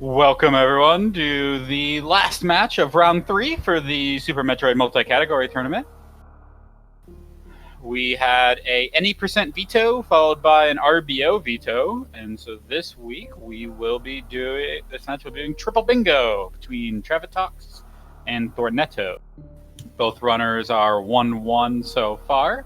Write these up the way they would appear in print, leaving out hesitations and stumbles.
Welcome everyone to the last match of round 3 for the Super Metroid multi-category tournament. We had any percent veto followed by an RBO veto, and so this week this match will be doing triple bingo between Traviktox and Thorneto. Both runners are 1-1 so far.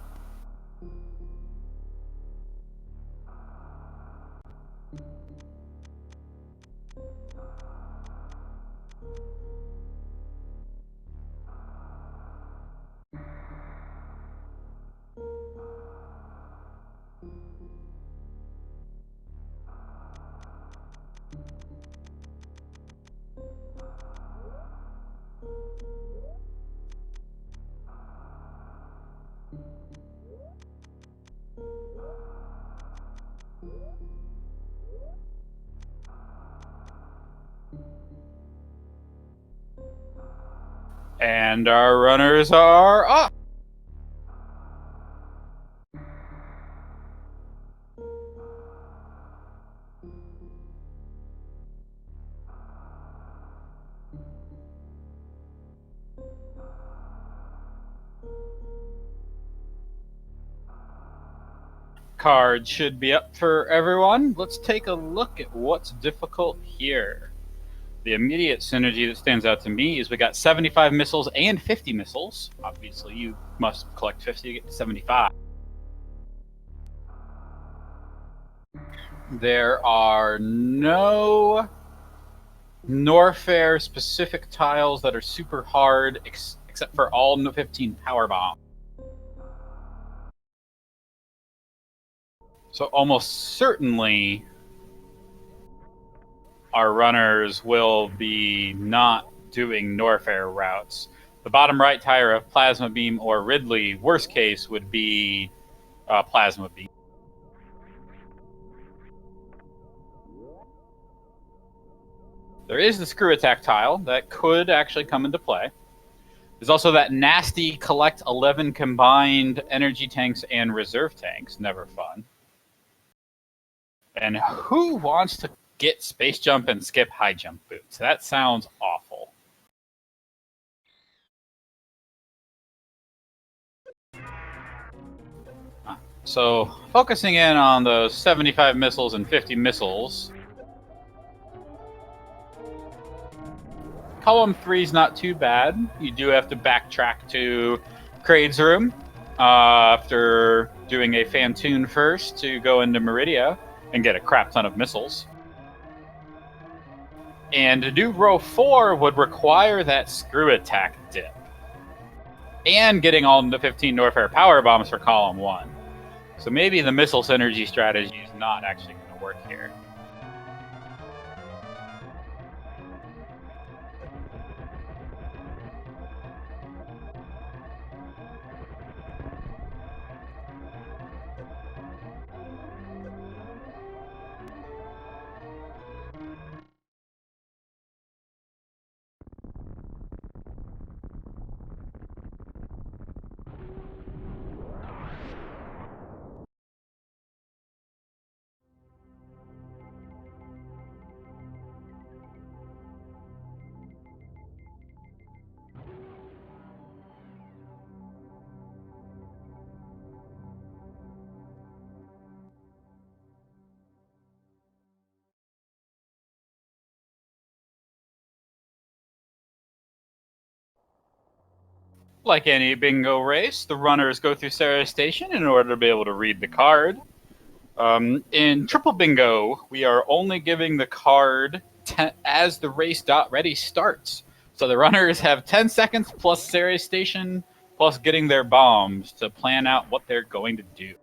And our runners are off. Cards should be up for everyone. Let's take a look at what's difficult here. The immediate synergy that stands out to me is we got 75 missiles and 50 missiles. Obviously, you must collect 50 to get to 75. There are no Norfair specific tiles that are super hard except for all 15 power bombs. So almost certainly our runners will be not doing Norfair routes. The bottom right tire of Plasma Beam or Ridley, worst case, would be Plasma Beam. There is the Screw Attack tile that could actually come into play. There's also that nasty collect 11 combined energy tanks and reserve tanks. Never fun. And who wants to get space jump and skip high jump boots? That sounds awful. So focusing in on those 75 missiles and 50 missiles, column 3 is not too bad. You do have to backtrack to Kraid's room after doing a Fantoon first to go into Meridia and get a crap ton of missiles. And to do row 4 would require that Screw Attack dip. And getting all the 15 Norfair power bombs for column 1. So maybe the missile synergy strategy is not actually going to work here. Like any bingo race, the runners go through Sarah's station in order to be able to read the card. In triple bingo, we are only giving the card as the race.ready starts. So the runners have 10 seconds plus Sarah's station plus getting their bombs to plan out what they're going to do.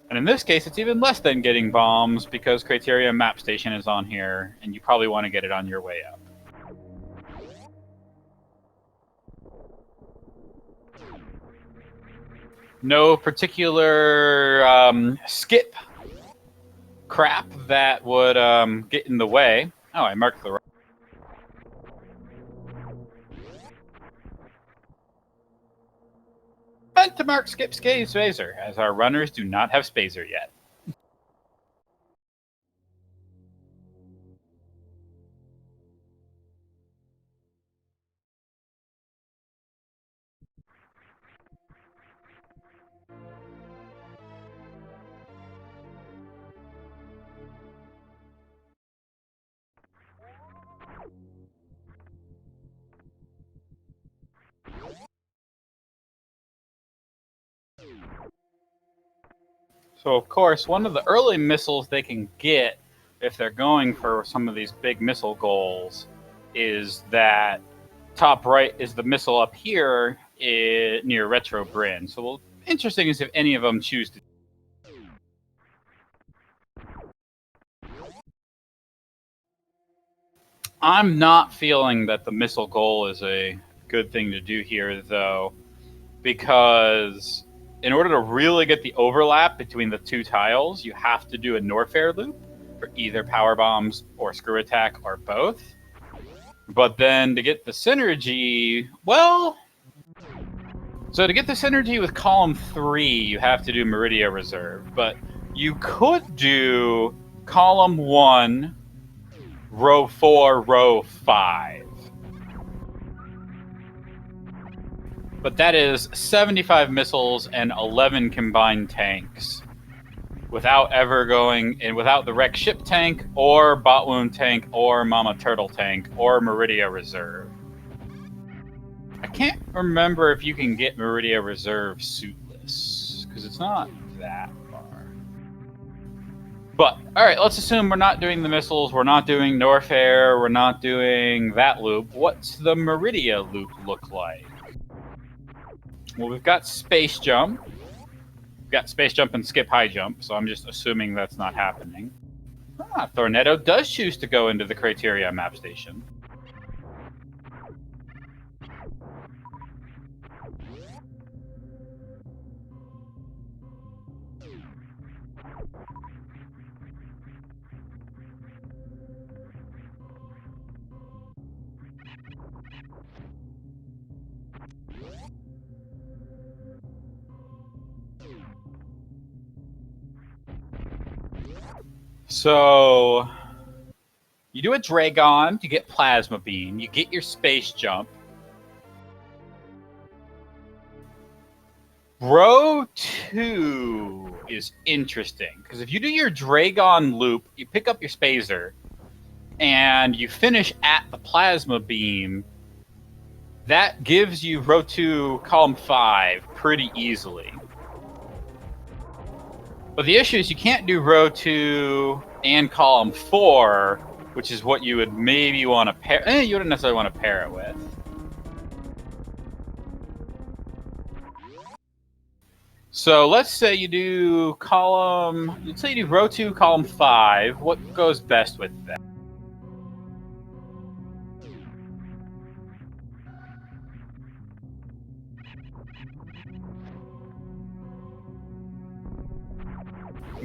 And in this case, it's even less than getting bombs because Criteria Map Station is on here, and you probably want to get it on your way up. No particular skip crap that would get in the way. Oh, I marked the right. Meant to mark skip Spazer, as our runners do not have Spazer yet. So, of course, one of the early missiles they can get if they're going for some of these big missile goals is that top right is the missile up here near Retro Bryn. So, interesting is if any of them choose to. I'm not feeling that the missile goal is a good thing to do here, though, because in order to really get the overlap between the two tiles, you have to do a Norfair loop for either power bombs or screw attack or both. But then to get the synergy, well, so to get the synergy with column 3, you have to do Meridia Reserve. But you could do column 1, row 4, row 5. But that is 75 missiles and 11 combined tanks without ever going in, without the wreck ship tank or bot wound tank or mama turtle tank or Meridia Reserve. I can't remember if you can get Meridia Reserve suitless, because it's not that far. But, alright, let's assume we're not doing the missiles, we're not doing Norfair, we're not doing that loop. What's the Meridia loop look like? Well, we've got Space Jump. We've got Space Jump and Skip High Jump, so I'm just assuming that's not happening. Thorneto does choose to go into the Criteria map station. So, you do a Dragon, you get Plasma Beam, you get your Space Jump. Row 2 is interesting, because if you do your Dragon loop, you pick up your Spazer, and you finish at the Plasma Beam, that gives you row 2, column 5 pretty easily. But the issue is you can't do row 2 and column 4, which is what you would maybe want to pair. You wouldn't necessarily want to pair it with. So let's say you do let's say you do row 2, column 5. What goes best with that?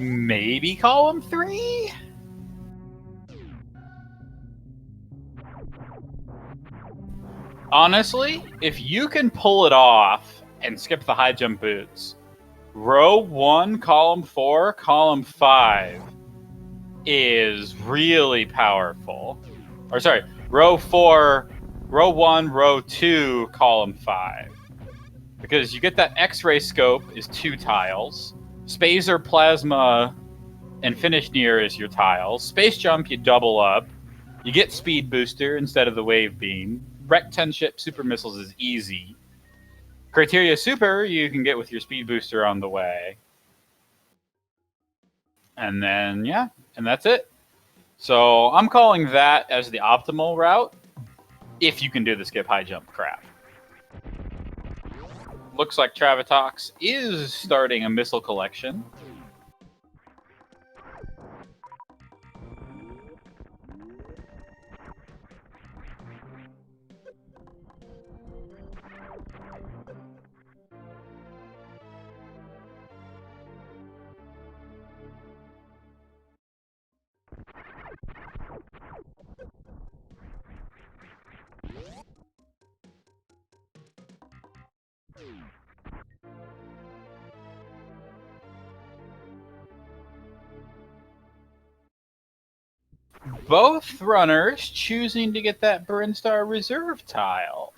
Maybe column 3? Honestly, if you can pull it off and skip the high jump boots, row 1, column 4, column 5 is really powerful. Or sorry, row 4, row 1, row 2, column 5. Because you get that X-ray scope is 2 tiles. Spacer, Plasma, and Finish Near is your tiles. Space Jump, you double up. You get Speed Booster instead of the Wave Beam. Wreck 10 Ship Super Missiles is easy. Criteria Super, you can get with your Speed Booster on the way. And then, yeah, and that's it. So I'm calling that as the optimal route, if you can do the skip high jump crap. Looks like Traviktox is starting a missile collection. Both runners choosing to get that Brinstar Reserve tile.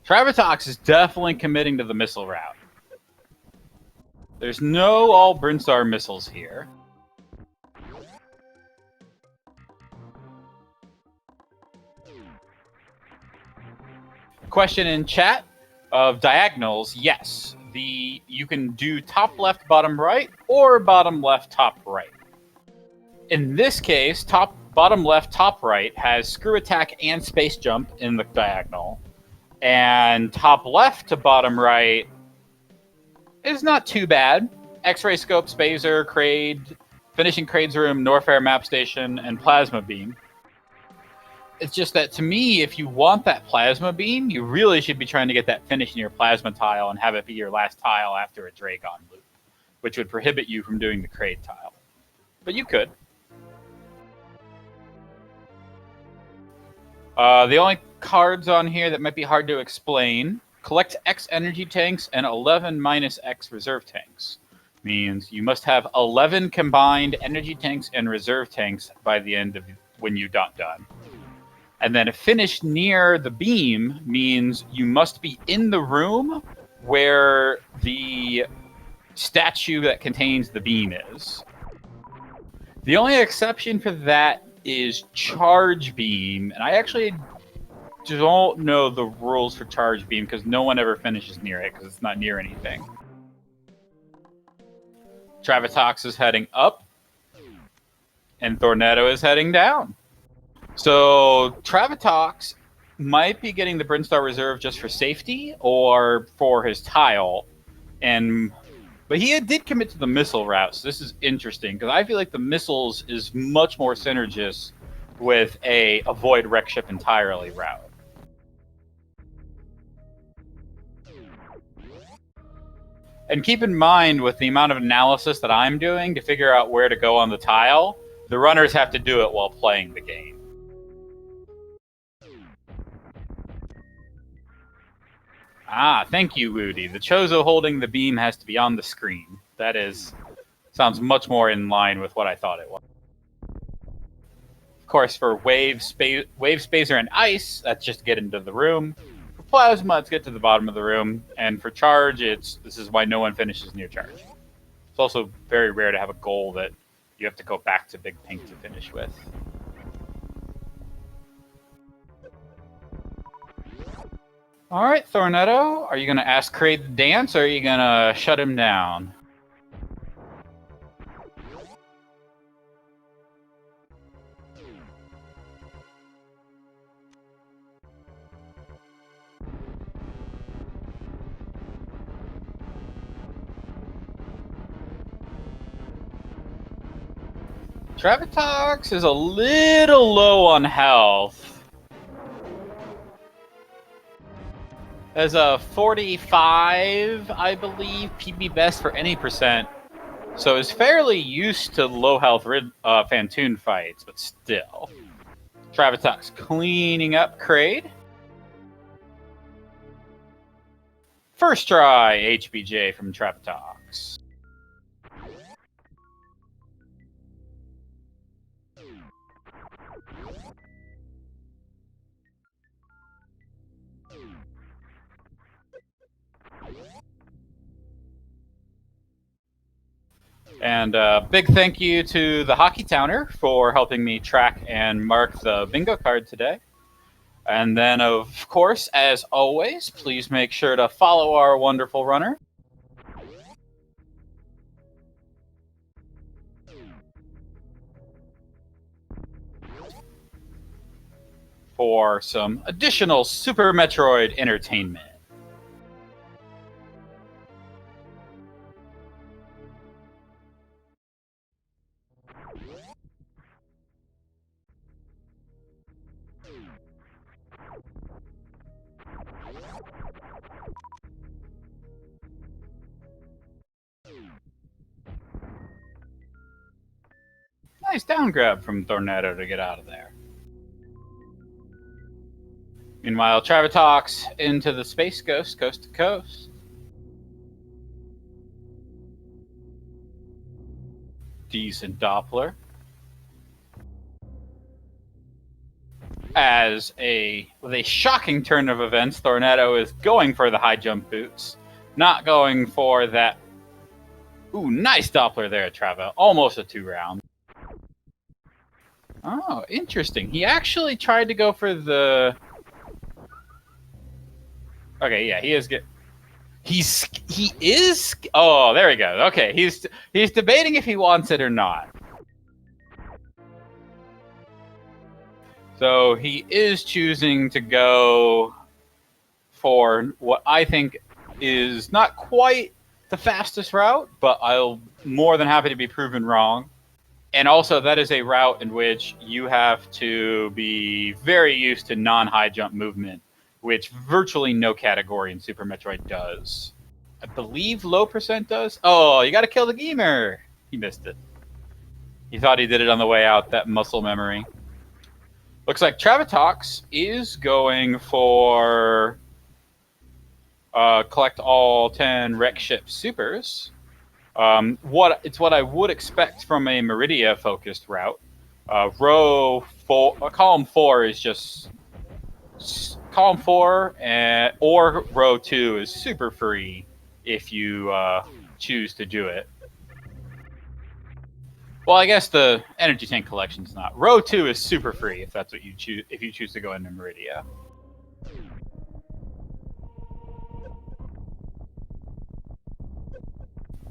Traviktox is definitely committing to the missile route. There's no all Brinstar missiles here. Question in chat of diagonals. Yes, you can do top left, bottom right, or bottom left, top right. In this case, bottom left, top right has screw attack and space jump in the diagonal. And top left to bottom right is not too bad. X-ray scope, spacer, Crade, finishing Crade's room, Norfair map station, and plasma beam. It's just that to me, if you want that plasma beam, you really should be trying to get that finish in your plasma tile and have it be your last tile after a Dragon loop, which would prohibit you from doing the Crade tile. But you could. The only cards on here that might be hard to explain: collect X energy tanks and 11 minus X reserve tanks. Means you must have 11 combined energy tanks and reserve tanks by the end of when you done. And then a finish near the beam means you must be in the room where the statue that contains the beam is. The only exception for that is charge beam, and I actually don't know the rules for charge beam because no one ever finishes near it because it's not near anything. Traviktox is heading up, and Thorneto is heading down. So Traviktox might be getting the Brinstar Reserve just for safety or for his tile, but he did commit to the missile route, so this is interesting, because I feel like the missiles is much more synergist with a avoid wreck ship entirely route. And keep in mind, with the amount of analysis that I'm doing to figure out where to go on the tile, the runners have to do it while playing the game. Ah, thank you, Woody. The Chozo holding the beam has to be on the screen. That sounds much more in line with what I thought it was. Of course, for wave, spacer, and ice, that's just get into the room. For plasma, it's get to the bottom of the room. And for charge, this is why no one finishes near charge. It's also very rare to have a goal that you have to go back to Big Pink to finish with. All right, Thorneto, are you going to ask Crade to dance, or are you going to shut him down? Traviktox is a little low on health. As a 45, I believe, PB best for any percent. So is fairly used to low health Fantoon fights, but still. Traviktox cleaning up Crade. First try HBJ from Traviktox. And big thank you to the Hockey Towner for helping me track and mark the bingo card today. And then, of course, as always, please make sure to follow our wonderful runner. For some additional Super Metroid entertainment. Nice down grab from Thorneto to get out of there. Meanwhile, Traviktox into the Space Ghost, coast to coast. Decent Doppler. With a shocking turn of events, Thorneto is going for the high jump boots, not going for that. Ooh, nice Doppler there, Trava. Almost a 2-round. Oh, interesting. He actually tried to go for the... Okay, yeah, He is. Oh, there we go. Okay, he's debating if he wants it or not. So he is choosing to go for what I think is not quite the fastest route, but I'll more than happy to be proven wrong. And also, that is a route in which you have to be very used to non-high jump movement, which virtually no category in Super Metroid does. I believe low percent does. Oh, you got to kill the gamer. He missed it. He thought he did it on the way out. That muscle memory. Looks like Traviktox is going for collect all 10 wreck ship supers. It's what I would expect from a Meridia focused route. Column 4 is just column 4, or row 2 is super free if you choose to do it. Well, I guess the energy tank collection is not. Row 2 is super free if that's what you choose. If you choose to go into Meridia.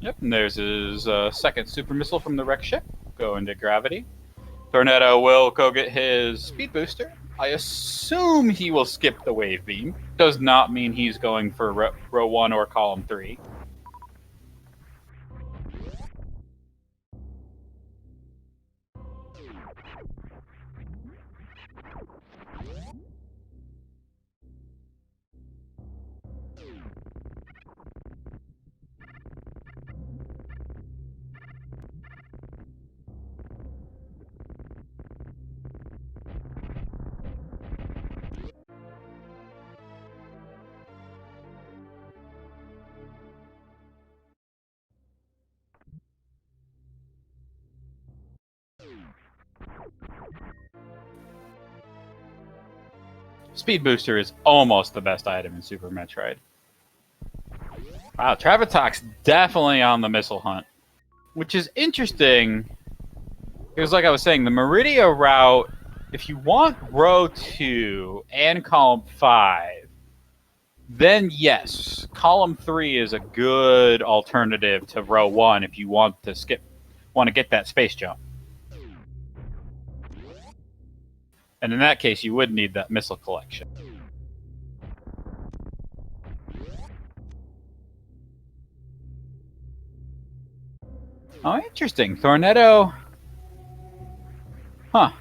Yep, and there's his second super missile from the wreck ship. Go into gravity. Thorneto will go get his speed booster. I assume he will skip the wave beam. Does not mean he's going for row 1 or column 3. Speed booster is almost the best item in Super Metroid. Wow, Traviktox definitely on the missile hunt, which is interesting because, like I was saying, the Meridia route, if you want row 2 and column 5, then yes, column 3 is a good alternative to row 1 if you want to get that space jump. And in that case, you would need that missile collection. Oh, interesting. Thorneto. Huh.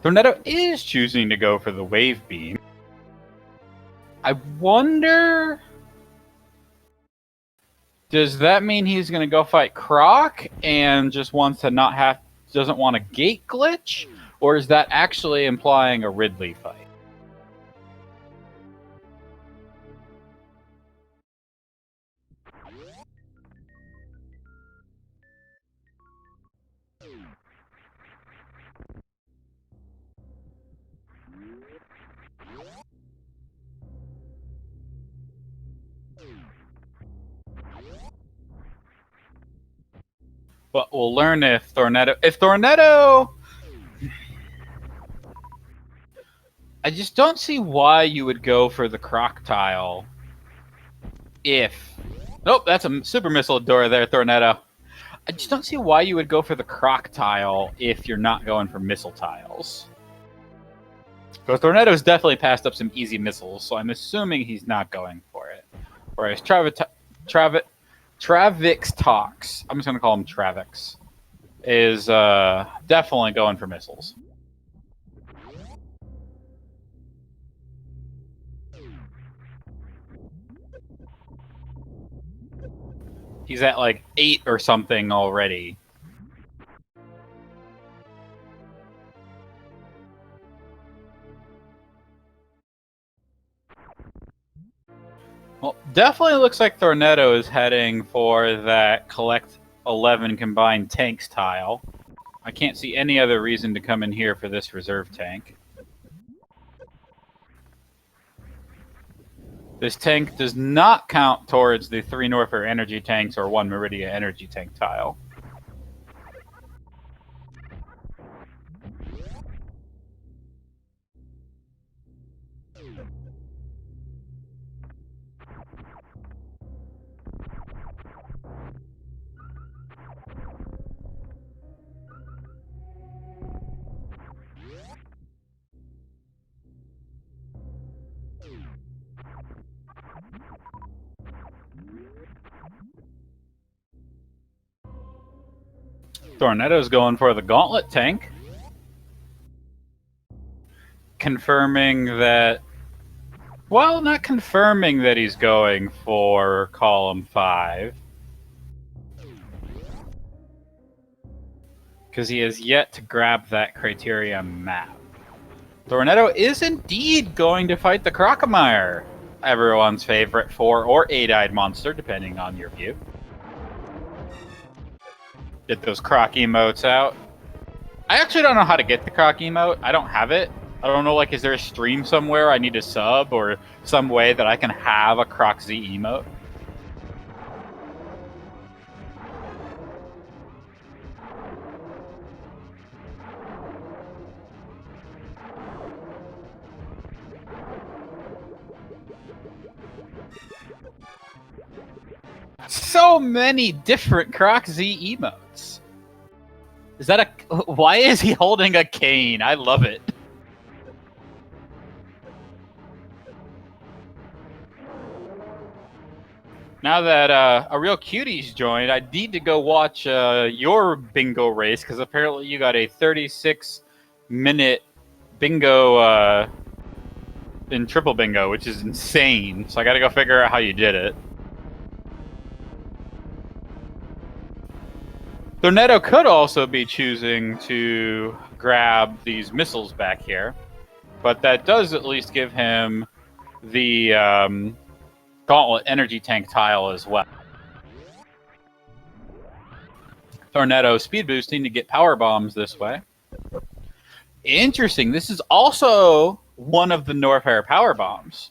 Thorneto is choosing to go for the wave beam. I wonder. Does that mean he's going to go fight Croc and just wants to doesn't want a gate glitch? Or is that actually implying a Ridley fight? But we'll learn if Thorneto. I just don't see why you would go for the Croc tile if. Nope, that's a super missile door there, Thorneto. I just don't see why you would go for the Croc tile if you're not going for missile tiles. Because Thorneto's definitely passed up some easy missiles, so I'm assuming he's not going for it. Whereas Traviktox, I'm just going to call him Travix, is definitely going for missiles. He's at like 8 or something already. Well, definitely looks like Thorneto is heading for that collect 11 combined tanks tile. I can't see any other reason to come in here for this reserve tank. This tank does not count towards the 3 Norfair energy tanks or 1 Meridia energy tank tile. Thorneto's going for the gauntlet tank. Confirming that... Well, not confirming that he's going for column 5. Because he has yet to grab that criteria map. Thorneto is indeed going to fight the Crocomire, everyone's favorite 4 or 8-eyed monster, depending on your view. Get those Croc emotes out. I actually don't know how to get the Croc emote. I don't have it. I don't know, like, is there a stream somewhere I need to sub or some way that I can have a Croc Z emote? So many different Croc Z emotes. Is that a... Why is he holding a cane? I love it. Now that a real cutie's joined, I need to go watch your bingo race, because apparently you got a 36-minute bingo in triple bingo, which is insane. So I got to go figure out how you did it. Thorneto could also be choosing to grab these missiles back here, but that does at least give him the gauntlet energy tank tile as well. Thorneto speed boosting to get power bombs this way. Interesting. This is also one of the Norfair power bombs.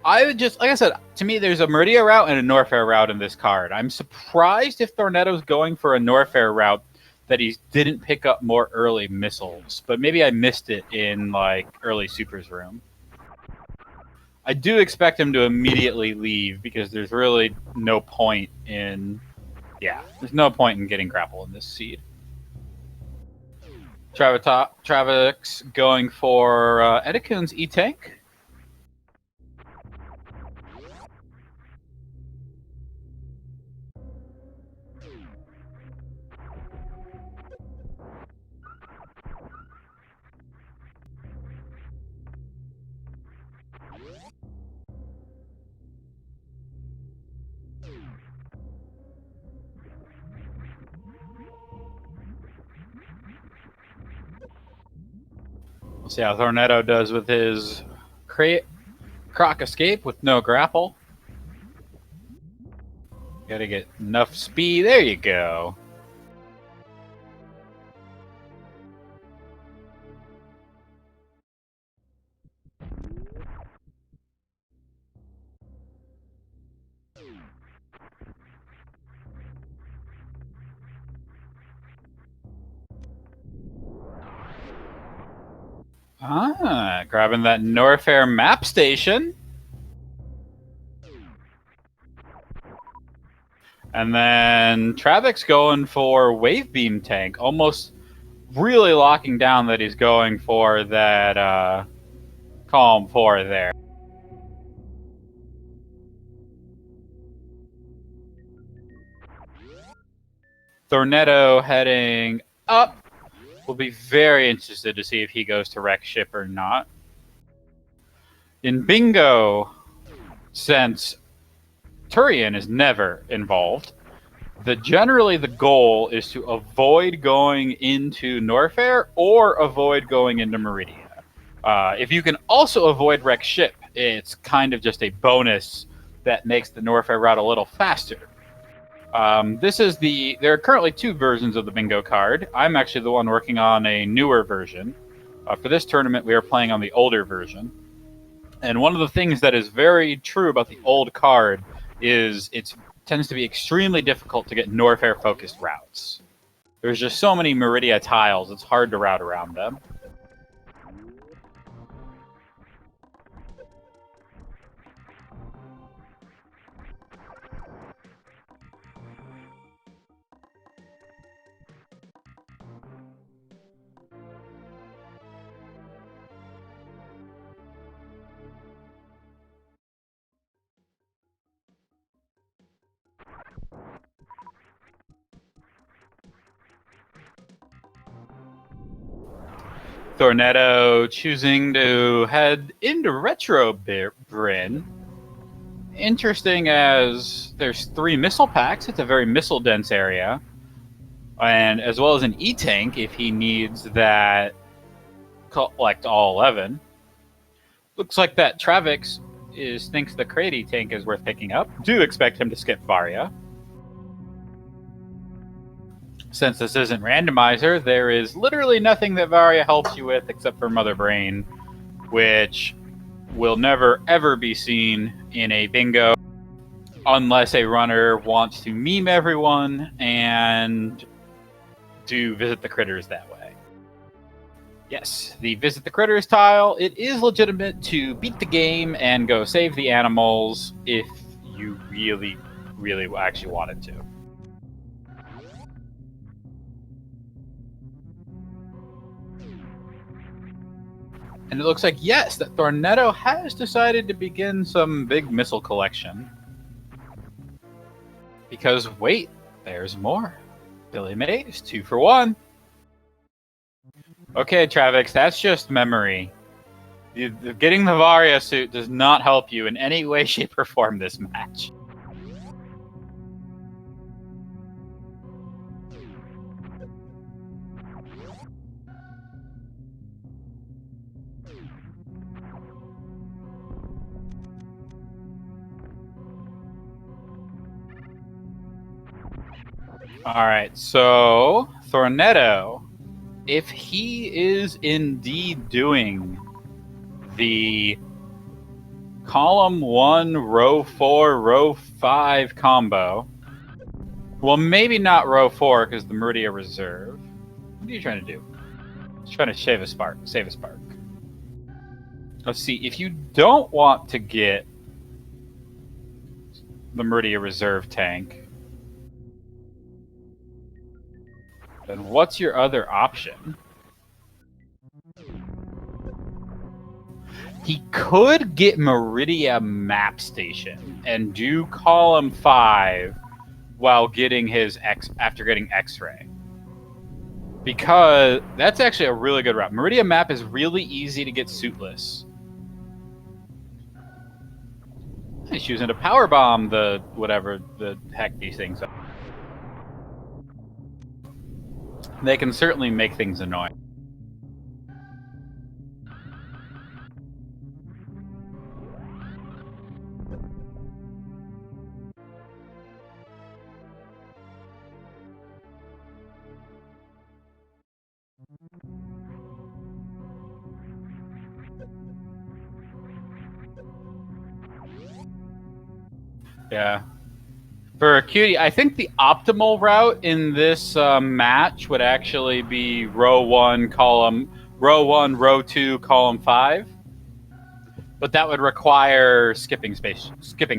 I would just, like I said, to me, there's a Meridia route and a Norfair route in this card. I'm surprised if Thorneto's going for a Norfair route that he didn't pick up more early missiles, but maybe I missed it in like early Supers room. I do expect him to immediately leave because there's really no point in, there's no point in getting grapple in this seed. Traviktox going for Edikun's E-Tank. We'll see how Thorneto does with his Croc escape with no grapple. Gotta get enough speed. There you go. Grabbing that Norfair map station. And then Travik's going for Wave Beam Tank, almost really locking down that he's going for that column 4 there. Thorneto heading up. We'll be very interested to see if he goes to wreck ship or not. In bingo, since Turian is never involved, generally the goal is to avoid going into Norfair or avoid going into Meridia. If you can also avoid wreck ship, it's kind of just a bonus that makes the Norfair route a little faster. There are currently 2 versions of the bingo card. I'm actually the one working on a newer version. For this tournament, we are playing on the older version. And one of the things that is very true about the old card is it tends to be extremely difficult to get Norfair-focused routes. There's just so many Meridia tiles, it's hard to route around them. Thorneto choosing to head into Retro Bryn. Interesting, as there's 3 missile packs. It's a very missile dense area, and as well as an E-tank if he needs that. Collect all 11. Looks like that Traviktox thinks the Crate tank is worth picking up. Do expect him to skip Varia. Since this isn't randomizer, there is literally nothing that Varia helps you with except for Mother Brain, which will never ever be seen in a bingo unless a runner wants to meme everyone and do Visit the Critters that way. Yes, the Visit the Critters tile, it is legitimate to beat the game and go save the animals if you really, really actually wanted to. And it looks like, yes, that Thorneto has decided to begin some big missile collection. Because, wait, there's more. Billy Mays, 2 for 1. Okay, Traviktox, that's just memory. Getting the Varia suit does not help you in any way, shape, or form this match. Alright, so Thorneto, if he is indeed doing the column 1, row 4, row 5 combo, well, maybe not row 4 because the Meridia Reserve. What are you trying to do? Just trying to save a spark. Let's see, if you don't want to get the Meridia Reserve tank, then what's your other option? He could get Meridia Map Station and do column 5 while getting his after getting X-ray. Because that's actually a really good route. Meridia Map is really easy to get suitless. He's using to power bomb the whatever the heck these things are. They can certainly make things annoying. Yeah. For a cutie, I think the optimal route in this match would actually be row 1, row 2, column 5. But that would require skipping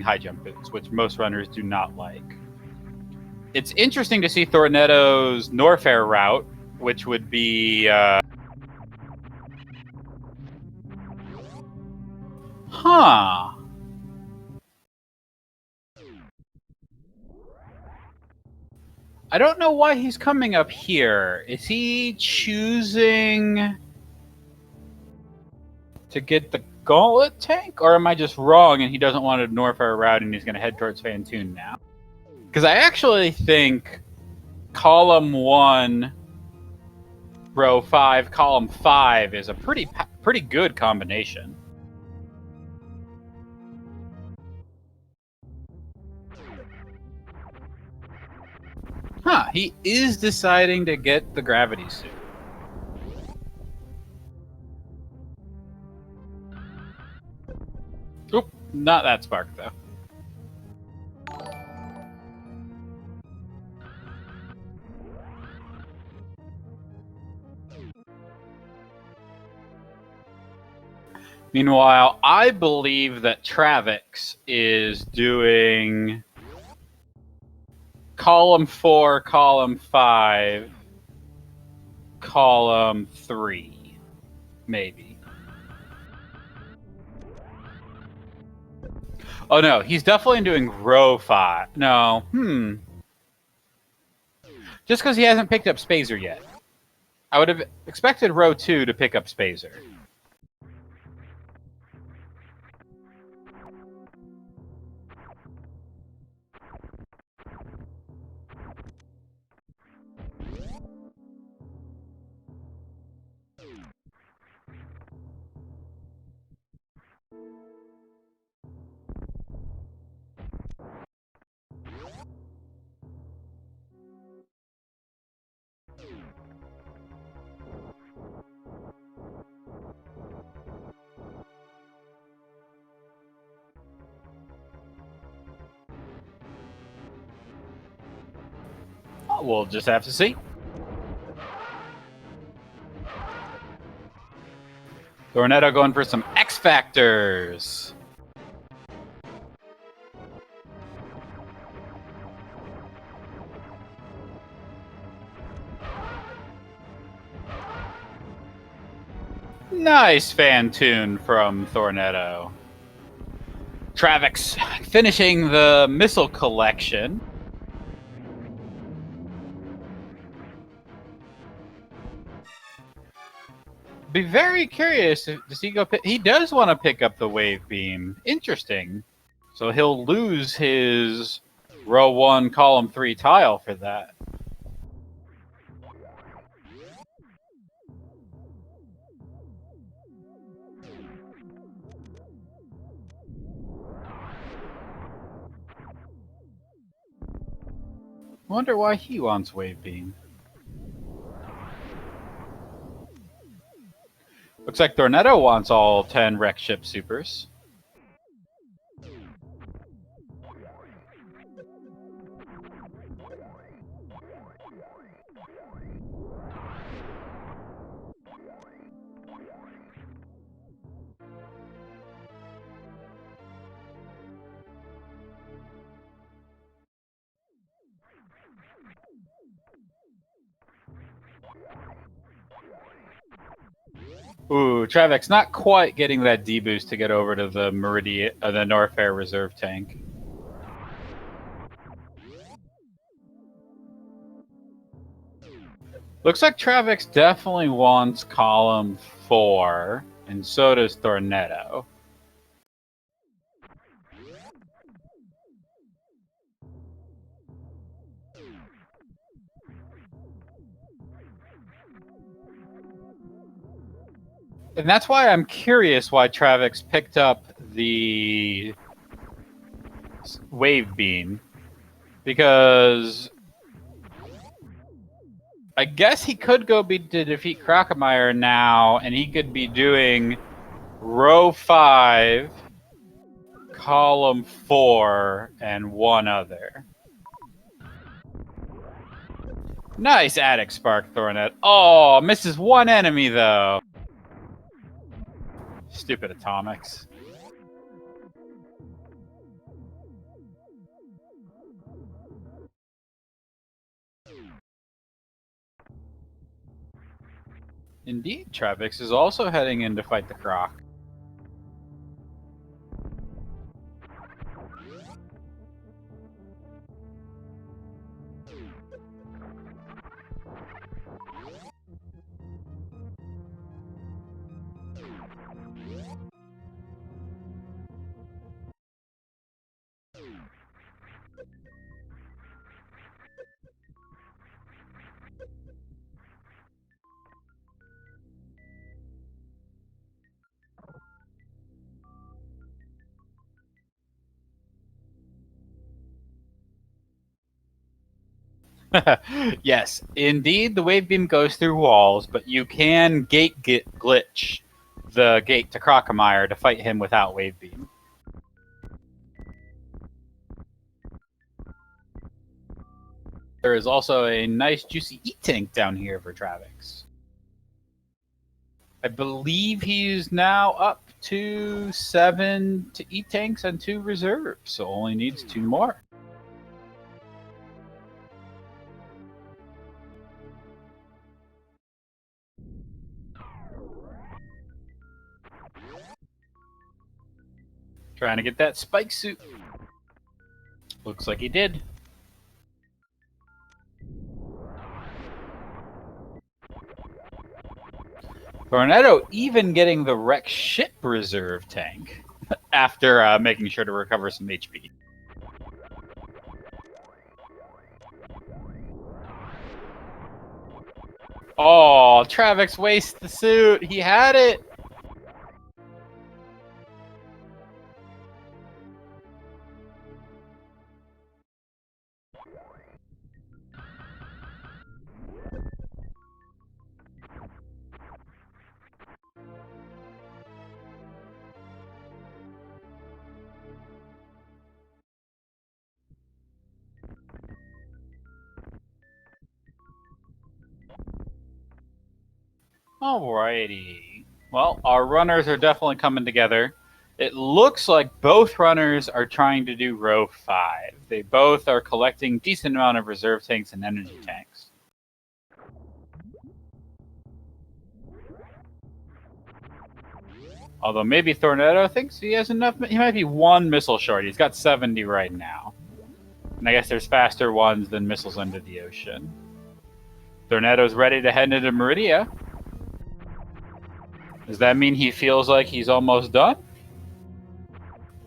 high jump boots, which most runners do not like. It's interesting to see Thorneto's Norfair route, which would be... Huh. I don't know why he's coming up here. Is he choosing to get the Gauntlet tank? Or am I just wrong and he doesn't want a Norfair route and he's going to head towards Fantoon now? Because I actually think column 1, row 5, column 5 is a pretty good combination. Huh, he is deciding to get the gravity suit. Oop, not that spark, though. Meanwhile, I believe that Traviktox is doing... column 4, column 5, column 3, maybe. Oh no, he's definitely doing row 5. No, Just because he hasn't picked up Spazer yet. I would have expected row 2 to pick up Spazer. Oh, we'll just have to see. Thorneto going for some X Factors. Nice fan tune from Thorneto. Traviktox finishing the missile collection. Be very curious. Does he go? He does want to pick up the wave beam. Interesting. So he'll lose his row 1, column 3 tile for that. Wonder why he wants wave beam. Looks like Thorneto wants all 10 wreck ship supers. Ooh, Traviktox not quite getting that D-boost to get over to the Meridian, the Norfair reserve tank. Looks like Traviktox definitely wants column 4, and so does Thorneto. And that's why I'm curious why Traviktox picked up the wave beam, because I guess he could go to defeat Krokemire now, and he could be doing row 5, column 4, and one other. Nice Attic Spark, Thorneto. Oh, misses one enemy, though. Stupid atomics. Indeed, Traviktox is also heading in to fight the Croc. Yes, indeed, the wave beam goes through walls, but you can glitch the gate to Krokemire to fight him without wave beam. There is also a nice juicy E-tank down here for Traviktox. I believe he's now up to 7 E-tanks and 2 reserves, so only needs 2 more. Trying to get that spike suit. Looks like he did. Thorneto even getting the wreck ship reserve tank after making sure to recover some HP. Oh, Traviktox wastes the suit. He had it. Alrighty. Well, our runners are definitely coming together. It looks like both runners are trying to do row 5. They both are collecting decent amount of reserve tanks and energy tanks. Although maybe Thorneto thinks he has enough. He might be one missile short. He's got 70 right now. And I guess there's faster ones than missiles under the ocean. Thorneto's ready to head into Meridia. Does that mean he feels like he's almost done?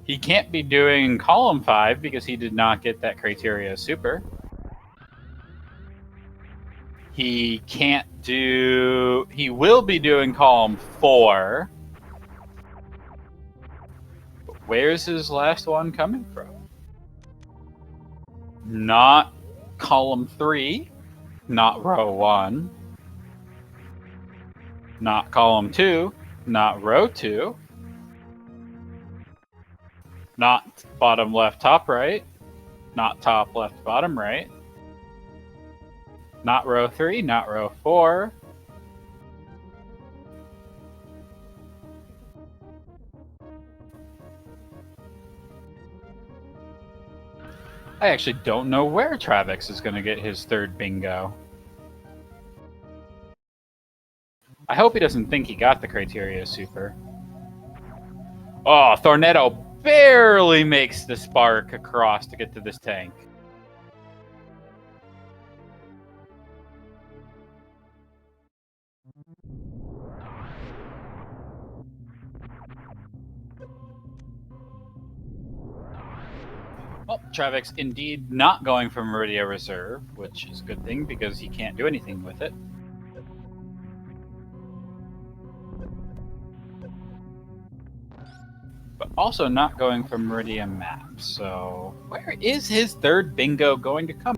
He can't be doing column 5 because he did not get that criteria super. He can't do... He will be doing column 4. But where's his last one coming from? Not column 3. Not row 1. Not column 2. Not row 2. Not bottom left, top right. Not top left, bottom right. Not row 3, not row 4. I actually don't know where Traviktox is going to get his third bingo. I hope he doesn't think he got the criteria super. Oh, Thorneto barely makes the spark across to get to this tank. Well, Traviktox indeed not going for Meridia Reserve, which is a good thing because he can't do anything with it. But also not going for Meridia Map, so where is his third bingo going to come?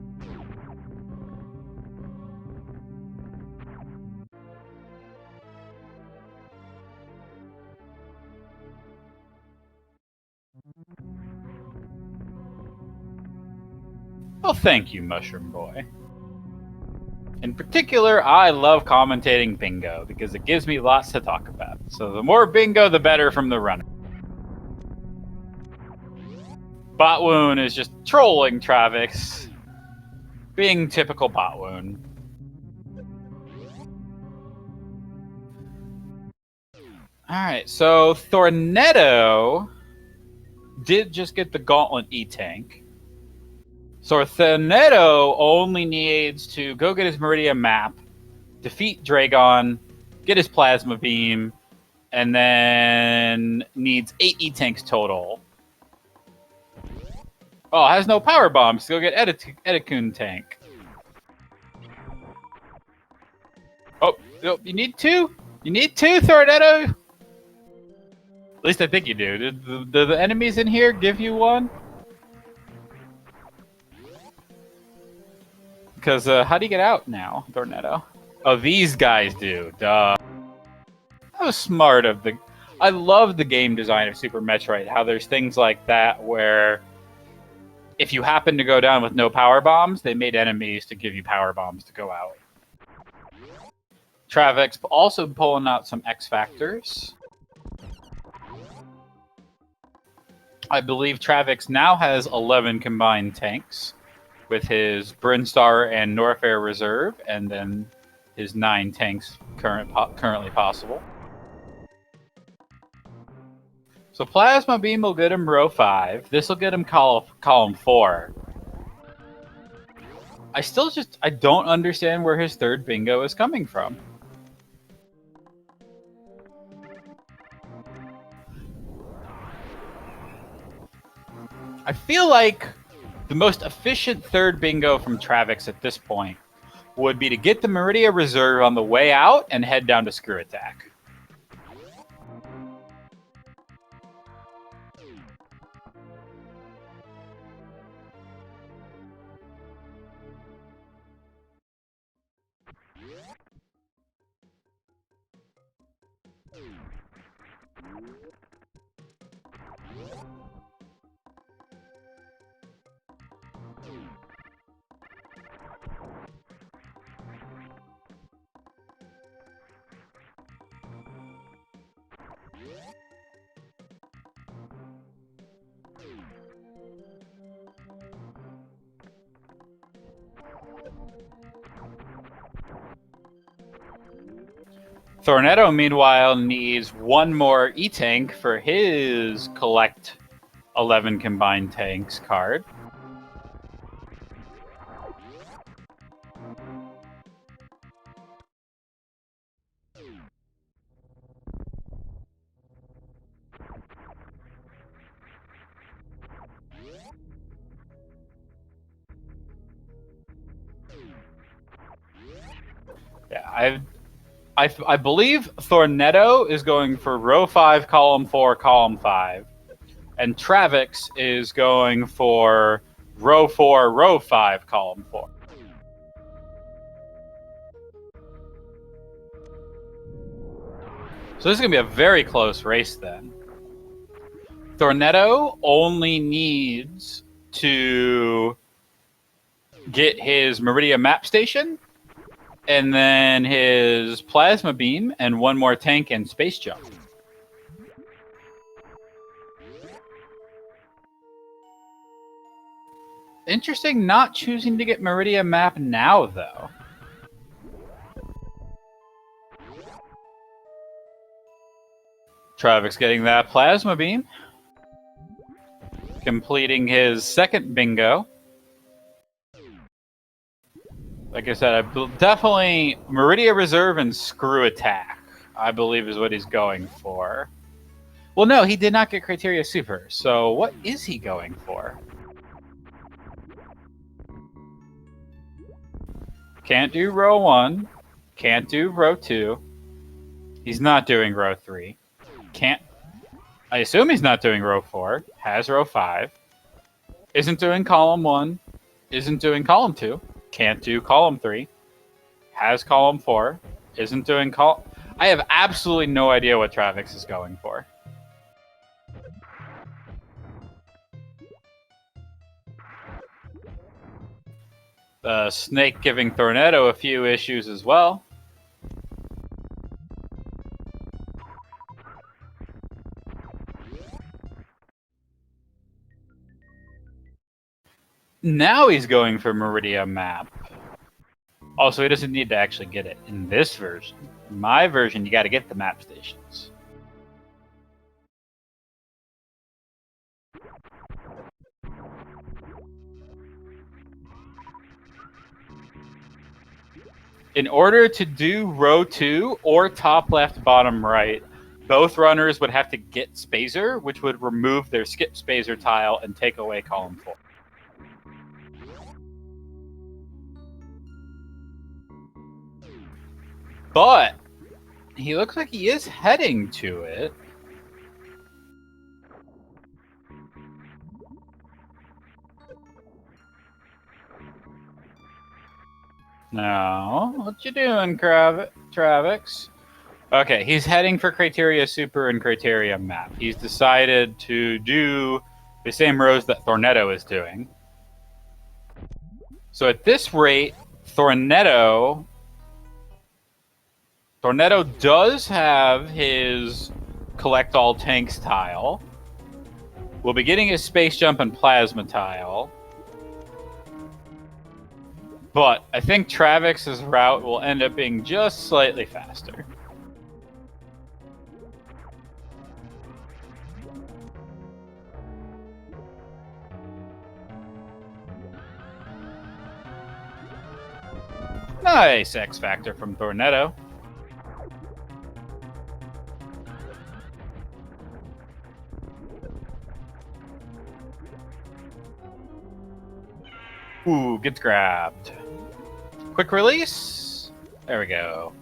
Well, thank you, Mushroom Boy. In particular, I love commentating bingo because it gives me lots to talk about. So the more bingo, the better from the runner. Botwoon is just trolling Traviktox, being typical Botwoon. Alright, so Thorneto did just get the Gauntlet E-Tank. So Thorneto only needs to go get his Meridia map, defeat Dragon, get his Plasma Beam, and then needs 8 E-Tanks total. Oh, has no power bombs. Go get Edikun tank. Oh, you need 2? You need 2, Thorneto? At least I think you do. Do the enemies in here give you 1? Because how do you get out now, Thorneto? Oh, these guys do. Duh. That was smart of the... I love the game design of Super Metroid. How there's things like that where if you happen to go down with no power bombs, they made enemies to give you power bombs to go out. Traviktox also pulling out some X Factors. I believe Traviktox now has 11 combined tanks with his Brinstar and Norfair Reserve, and then his 9 tanks currently possible. So Plasma Beam will get him row 5. This will get him column 4. I don't understand where his third bingo is coming from. I feel like the most efficient third bingo from Traviktox at this point would be to get the Meridia Reserve on the way out and head down to Screw Attack. Thorneto, meanwhile, needs one more E-Tank for his collect 11 combined tanks card. Yeah, I believe Thorneto is going for row 5, column 4, column 5. And Traviktox is going for row 4, row 5, column 4. So this is going to be a very close race then. Thorneto only needs to get his Meridia map station and then his plasma beam and one more tank and space jump. Interesting not choosing to get Meridia map now, though. Traviktox getting that plasma beam. Completing his second bingo. Like I said, definitely Meridia Reserve and Screw Attack, I believe, is what he's going for. Well, no, he did not get Criteria Super, so what is he going for? Can't do row 1. Can't do row 2. He's not doing row 3. Can't... I assume he's not doing row 4. Has row 5. Isn't doing column 1. Isn't doing column 2. Can't do column 3. Has column 4. Isn't doing column... I have absolutely no idea what Traviktox is going for. The snake giving Thorneto a few issues as well. Now he's going for Meridia map. Also, he doesn't need to actually get it in this version. In my version, you got to get the map stations. In order to do row 2 or top left, bottom right, both runners would have to get Spazer, which would remove their skip Spazer tile and take away column 4. But he looks like he is heading to it. No, what you doing, Traviktox? Okay, he's heading for Criteria Super and Criteria Map. He's decided to do the same rows that Thorneto is doing. So at this rate, Thorneto does have his collect all tanks tile. We'll be getting his space jump and plasma tile. But I think Traviktox's route will end up being just slightly faster. Nice X Factor from Thorneto. Ooh, gets grabbed. Quick release. There we go.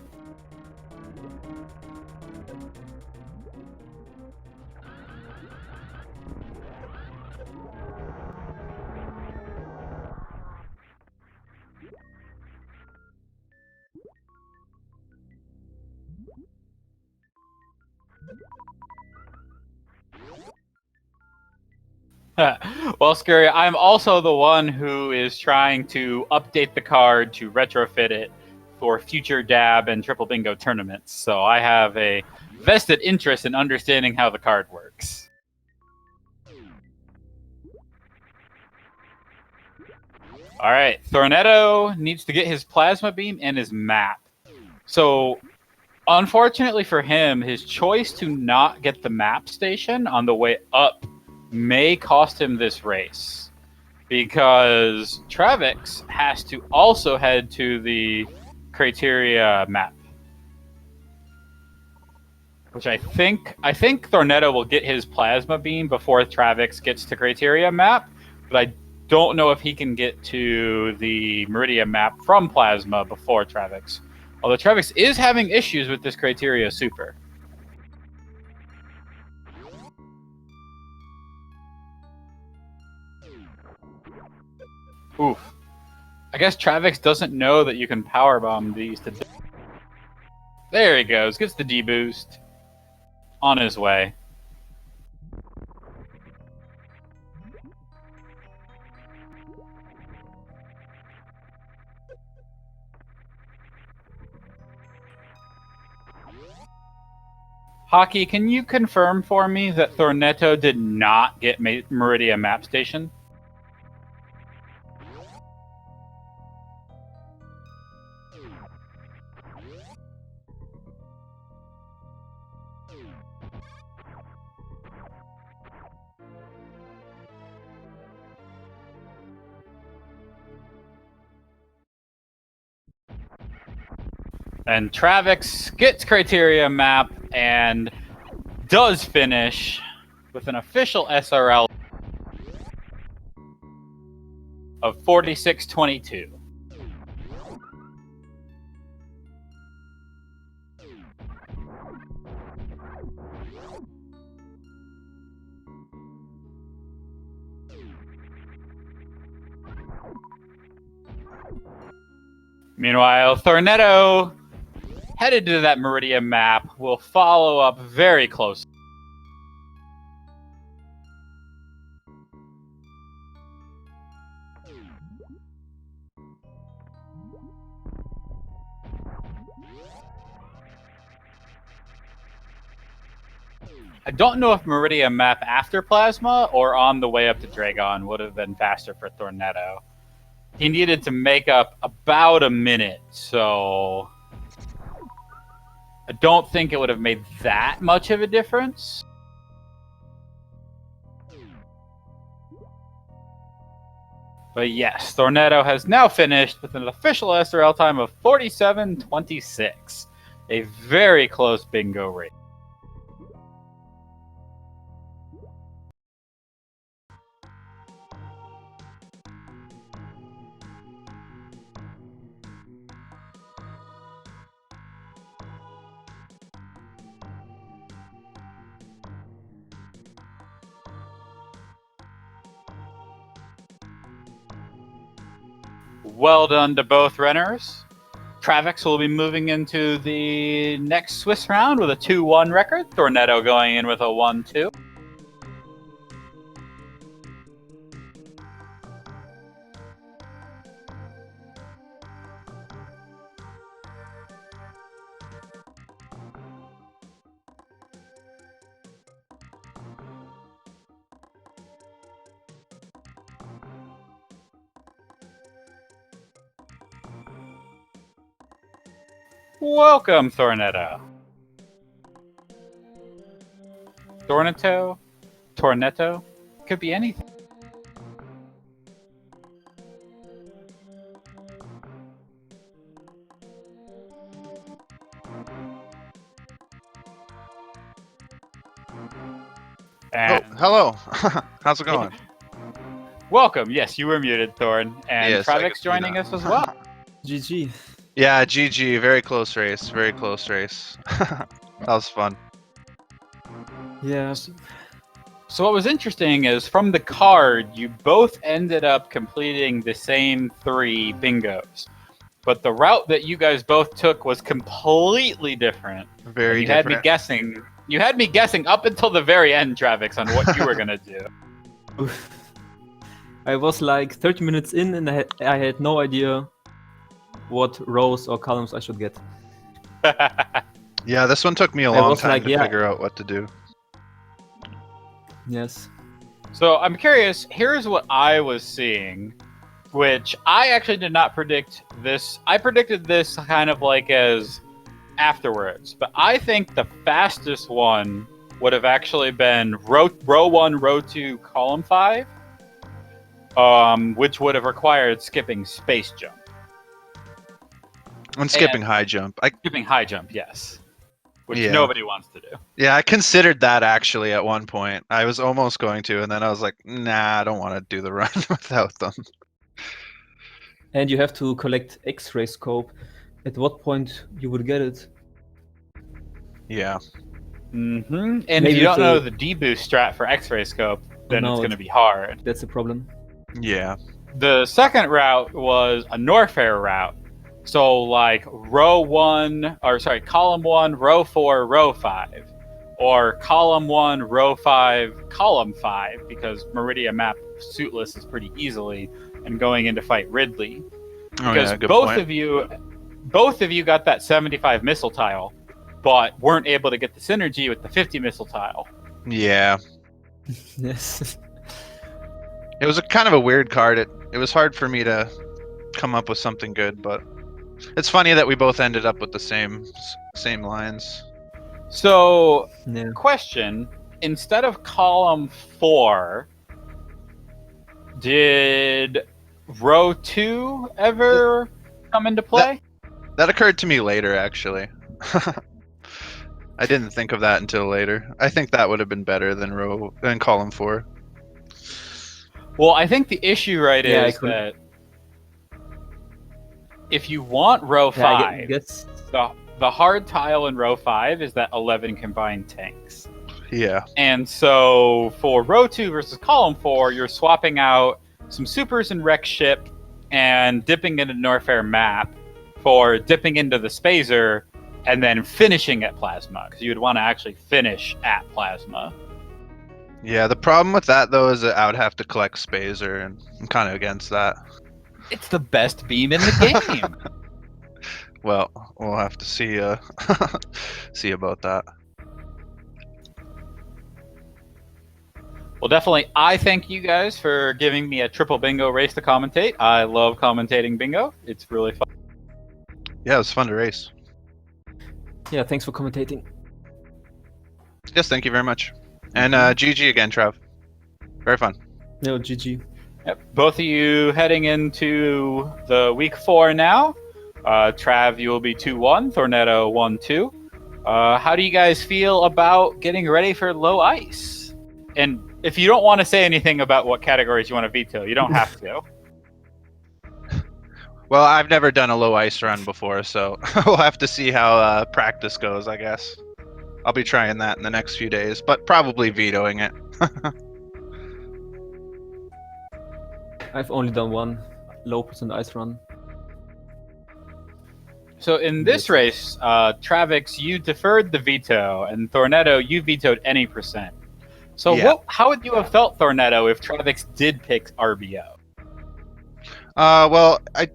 Well, Scary, I'm also the one who is trying to update the card to retrofit it for future dab and triple bingo tournaments. So I have a vested interest in understanding how the card works. All right, Thorneto needs to get his plasma beam and his map. So unfortunately for him, his choice to not get the map station on the way up may cost him this race, because Traviktox has to also head to the criteria map, which I think Thorneto will get his plasma beam before Traviktox gets to criteria map, but I don't know if he can get to the Meridia map from plasma before Traviktox. Although Traviktox is having issues with this criteria super. Oof. I guess Traviktox doesn't know that you can powerbomb these to... There he goes. Gets the D-boost. On his way. Hockey, can you confirm for me that Thorneto did not get Meridia map station? And Traviktox gets criteria map and does finish with an official SRL of 46-22. Meanwhile, Thorneto, headed to that Meridia map, will follow up very close. I don't know if Meridia map after Plasma or on the way up to Dragon would have been faster for Thorneto. He needed to make up about a minute, so I don't think it would have made that much of a difference. But yes, Thorneto has now finished with an official SRL time of 47-26. A very close bingo rate. Well done to both runners. Traviktox will be moving into the next Swiss round with a 2-1 record. Thorneto going in with a 1-2. Welcome, Thorneto. Thorneto, could be anything. Oh, hello. How's it going? Welcome. Yes, you were muted, Thorn, and Yes, I can Travik's see joining that. us as well. GG. Yeah, GG. Very close race. Very close race. That was fun. Yeah. So what was interesting is from the card, you both ended up completing the same 3 bingos. But the route that you guys both took was completely different. Very And you had me different. guessing. You had me guessing up until the very end, Travix, on what you were gonna do. I was like 30 minutes in and I had no idea what rows or columns I should get. Yeah, this one took me a I long was time like, to yeah. figure out what to do. Yes. So I'm curious. Here's what I was seeing, which I actually did not predict this. I predicted this kind of like as afterwards, but I think the fastest one would have actually been row 1, row 2, column 5, which would have required skipping space jump. And skipping high jump. Skipping high jump, yes. Which Yeah. nobody wants to do. Yeah, I considered that actually at one point. I was almost going to, and then I was like, nah, I don't want to do the run without them. And you have to collect X-ray scope. At what point you would get it? Yeah. Mm-hmm. And if Maybe you don't know the- the deboost strat for X-ray scope, then no, it's going to be hard. That's the problem. Yeah. The second route was a Norfair route. So like column 1, row 4, row 5. Or column 1, row 5, column 5, because Meridia map suitless is pretty easily, and going in to fight Ridley. Oh, Because yeah, good both point. of you got that 75 missile tile, but weren't able to get the synergy with the 50 missile tile. Yeah. Yes. It was a kind of a weird card. It was hard for me to come up with something good, but it's funny that we both ended up with the same lines. So, Yeah. question, instead of column 4, did row 2 ever come into play? That occurred to me later, actually. I didn't think of that until later. I think that would have been better than column 4. Well, I think the issue, right, Yeah, I is could- that if you want row 5, I guess. the hard tile in row 5 is that 11 combined tanks. Yeah. And so for row 2 versus column 4, you're swapping out some supers and wreck ship and dipping into Norfair map for dipping into the Spazer and then finishing at Plasma, because you would want to actually finish at Plasma. Yeah, the problem with that, though, is that I would have to collect Spazer, and I'm kind of against that. It's the best beam in the game. Well, we'll have to see see about that. Well, definitely, I thank you guys for giving me a triple bingo race to commentate. I love commentating bingo. It's really fun. Yeah, it was fun to race. Yeah, thanks for commentating. Yes, thank you very much. And GG again, Trav. Very fun. No, GG. Yep. Both of you heading into the week 4 now. Trav, you will be 2-1. Thorneto 1-2. How do you guys feel about getting ready for low ice? And if you don't want to say anything about what categories you want to veto, you don't have to. Well, I've never done a low ice run before, so we'll have to see how practice goes, I guess. I'll be trying that in the next few days, but probably vetoing it. I've only done one low percent ice run. So in this race, Travix, you deferred the veto, and Thorneto, you vetoed any percent. So Yeah. how would you have felt, Thorneto, if Travix did pick RBO? Well, I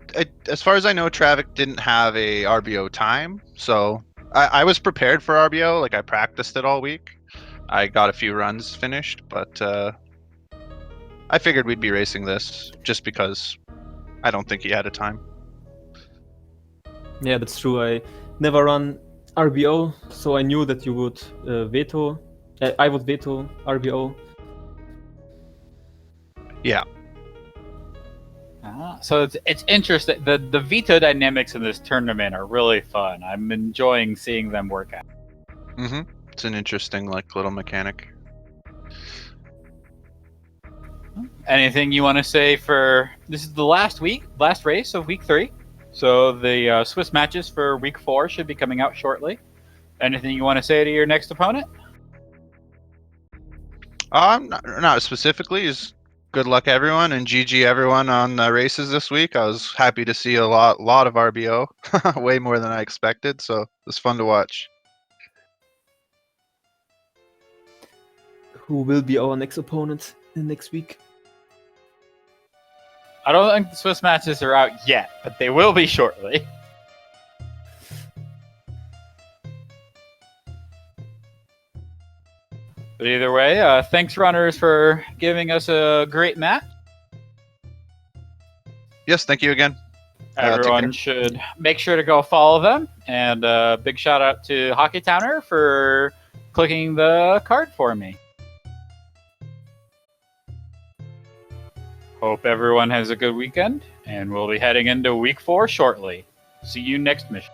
as far as I know, Travik didn't have a RBO time, so I was prepared for RBO. Like, I practiced it all week. I got a few runs finished, but I figured we'd be racing this just because I don't think he had a time. Yeah, that's true. I never run RBO, so I knew that you would veto. I would veto RBO. Yeah. So it's interesting. The veto dynamics in this tournament are really fun. I'm enjoying seeing them work out. Mm-hmm. It's an interesting, like, little mechanic. Anything you want to say for this is the last race of week 3. So the Swiss matches for week 4 should be coming out shortly. Anything you want to say to your next opponent? Not specifically. Just good luck, everyone, and GG everyone on races this week. I was happy to see a lot of RBO, way more than I expected. So it was fun to watch. Who will be our next opponent in next week? I don't think the Swiss matches are out yet, but they will be shortly. But either way, thanks, runners, for giving us a great match. Yes, thank you again. Everyone should make sure to go follow them. And big shout out to Hockey Towner for clicking the card for me. Hope everyone has a good weekend, and we'll be heading into week 4 shortly. See you next mission.